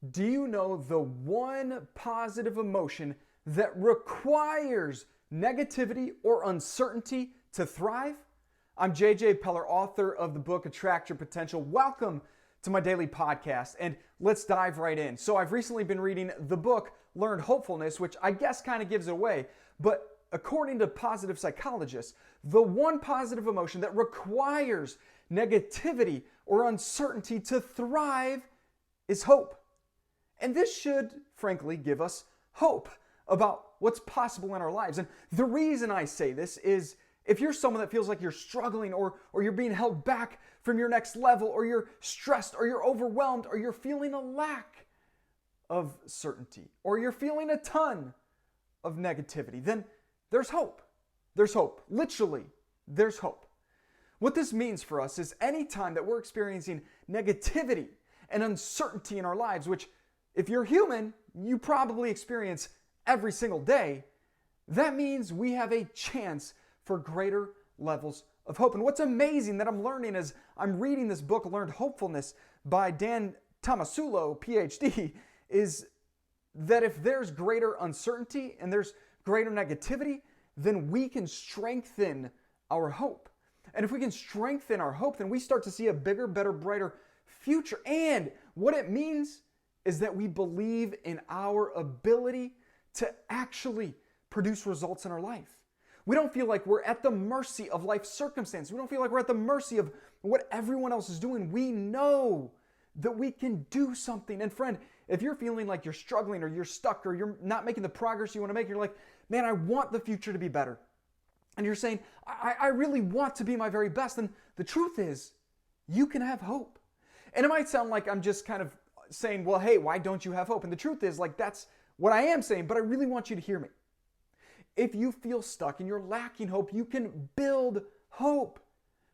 Do you know the one positive emotion that requires negativity or uncertainty to thrive? I'm JJ Peller, author of the book Attract Your Potential. Welcome to my daily podcast, and let's dive right in. So I've recently been reading the book Learned Hopefulness, which I guess kind of gives it away, but according to positive psychologists, the one positive emotion that requires negativity or uncertainty to thrive is hope. And this should, frankly, give us hope about what's possible in our lives. And the reason I say this is if you're someone that feels like you're struggling or you're being held back from your next level, or you're stressed, or you're overwhelmed, or you're feeling a lack of certainty, or you're feeling a ton of negativity, then there's hope. There's hope. Literally, there's hope. What this means for us is anytime that we're experiencing negativity and uncertainty in our lives, which if you're human, you probably experience every single day, that means we have a chance for greater levels of hope. And what's amazing that I'm learning as I'm reading this book, Learned Hopefulness by Tomasulo, PhD, is that if there's greater uncertainty and there's greater negativity, then we can strengthen our hope. And if we can strengthen our hope, then we start to see a bigger, better, brighter future. And what it means is that we believe in our ability to actually produce results in our life. We don't feel like we're at the mercy of life circumstances. We don't feel like we're at the mercy of what everyone else is doing. We know that we can do something. And friend, if you're feeling like you're struggling or you're stuck or you're not making the progress you want to make, you're like, man, I want the future to be better. And you're saying, I really want to be my very best. And the truth is, you can have hope. And it might sound like I'm just kind of saying, well, hey, why don't you have hope? And the truth is, like, that's what I am saying, but I really want you to hear me. If you feel stuck and you're lacking hope, you can build hope.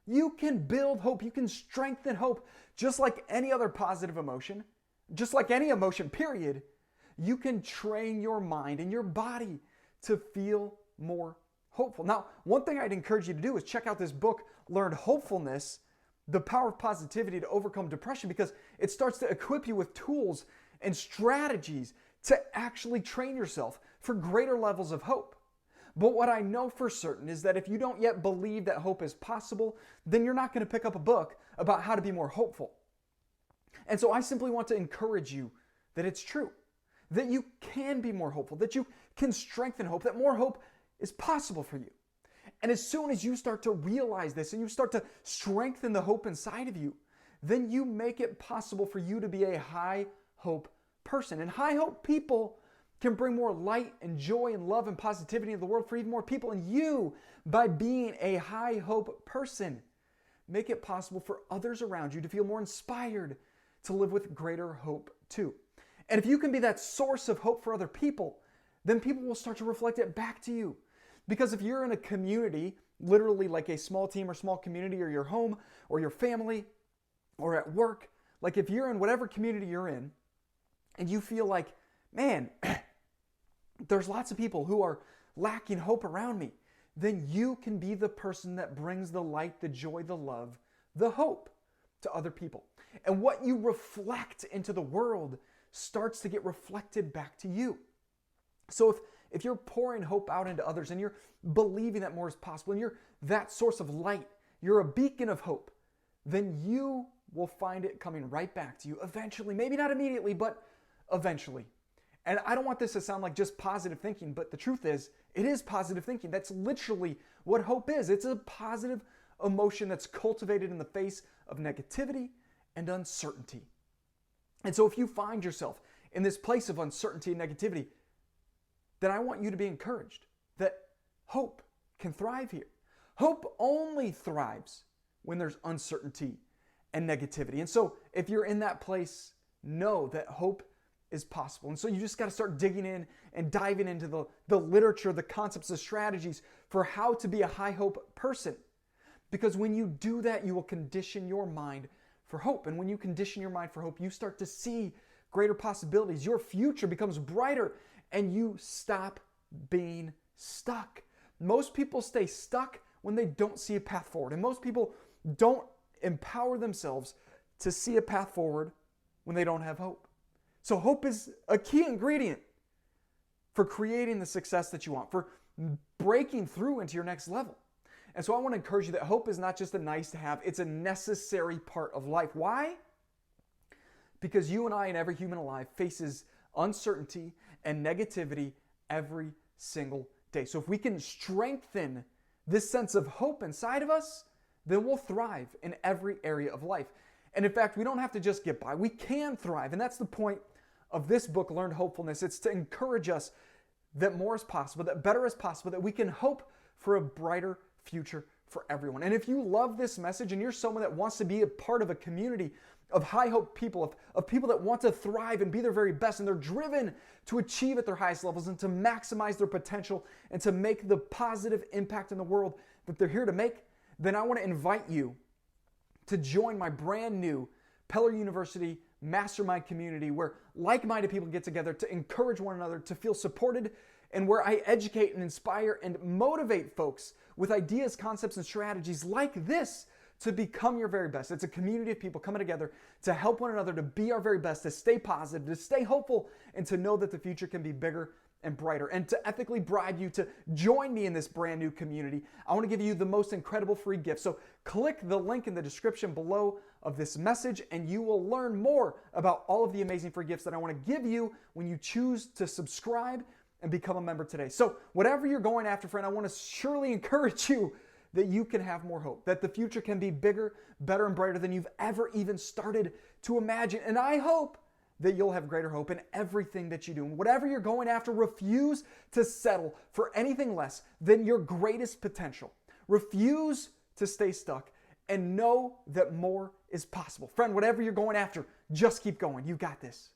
You can build hope. You can strengthen hope. Just like any other positive emotion, just like any emotion, period, you can train your mind and your body to feel more hopeful. Now, one thing I'd encourage you to do is check out this book, Learned Hopefulness, The Power of Positivity to Overcome Depression, because it starts to equip you with tools and strategies to actually train yourself for greater levels of hope. But what I know for certain is that if you don't yet believe that hope is possible, then you're not going to pick up a book about how to be more hopeful. And so I simply want to encourage you that it's true, that you can be more hopeful, that you can strengthen hope, that more hope is possible for you. And as soon as you start to realize this and you start to strengthen the hope inside of you, then you make it possible for you to be a high hope person. And high hope people can bring more light and joy and love and positivity in the world for even more people. And you, by being a high hope person, make it possible for others around you to feel more inspired to live with greater hope too. And if you can be that source of hope for other people, then people will start to reflect it back to you. Because if you're in a community, literally like a small team or small community, or your home or your family or at work, like if you're in whatever community you're in and you feel like, man, there's lots of people who are lacking hope around me, then you can be the person that brings the light, the joy, the love, the hope to other people. And what you reflect into the world starts to get reflected back to you. So if you're pouring hope out into others and you're believing that more is possible and you're that source of light, you're a beacon of hope, then you will find it coming right back to you eventually. Maybe not immediately, but eventually. And I don't want this to sound like just positive thinking, but the truth is, it is positive thinking. That's literally what hope is. It's a positive emotion that's cultivated in the face of negativity and uncertainty. And so if you find yourself in this place of uncertainty and negativity, then I want you to be encouraged that hope can thrive here. Hope only thrives when there's uncertainty and negativity. And so if you're in that place, know that hope is possible. And so you just got to start digging in and diving into the literature, the concepts, the strategies for how to be a high hope person. Because when you do that, you will condition your mind for hope. And when you condition your mind for hope, you start to see greater possibilities. Your future becomes brighter and you stop being stuck. Most people stay stuck when they don't see a path forward. And most people don't empower themselves to see a path forward when they don't have hope. So hope is a key ingredient for creating the success that you want, for breaking through into your next level. And so I want to encourage you that hope is not just a nice to have, it's a necessary part of life. Why? Because you and I and every human alive faces uncertainty and negativity every single day. So if we can strengthen this sense of hope inside of us, then we'll thrive in every area of life. And in fact, we don't have to just get by. We can thrive. And that's the point of this book, Learned Hopefulness. It's to encourage us that more is possible, that better is possible, that we can hope for a brighter future for everyone. And if you love this message and you're someone that wants to be a part of a community of high hope people, of people that want to thrive and be their very best, and they're driven to achieve at their highest levels and to maximize their potential and to make the positive impact in the world that they're here to make, then I want to invite you to join my brand new Peller University Mastermind community, where like-minded people get together to encourage one another, to feel supported, and where I educate and inspire and motivate folks with ideas, concepts, and strategies like this to become your very best. It's a community of people coming together to help one another to be our very best, to stay positive, to stay hopeful, and to know that the future can be bigger and brighter. And to ethically bribe you to join me in this brand new community, I want to give you the most incredible free gift. So click the link in the description below of this message, and you will learn more about all of the amazing free gifts that I want to give you when you choose to subscribe and become a member today. So whatever you're going after, friend, I want to surely encourage you that you can have more hope, that the future can be bigger, better, and brighter than you've ever even started to imagine. And I hope that you'll have greater hope in everything that you do. And whatever you're going after, refuse to settle for anything less than your greatest potential. Refuse to stay stuck and know that more is possible. Friend, whatever you're going after, just keep going. You got this.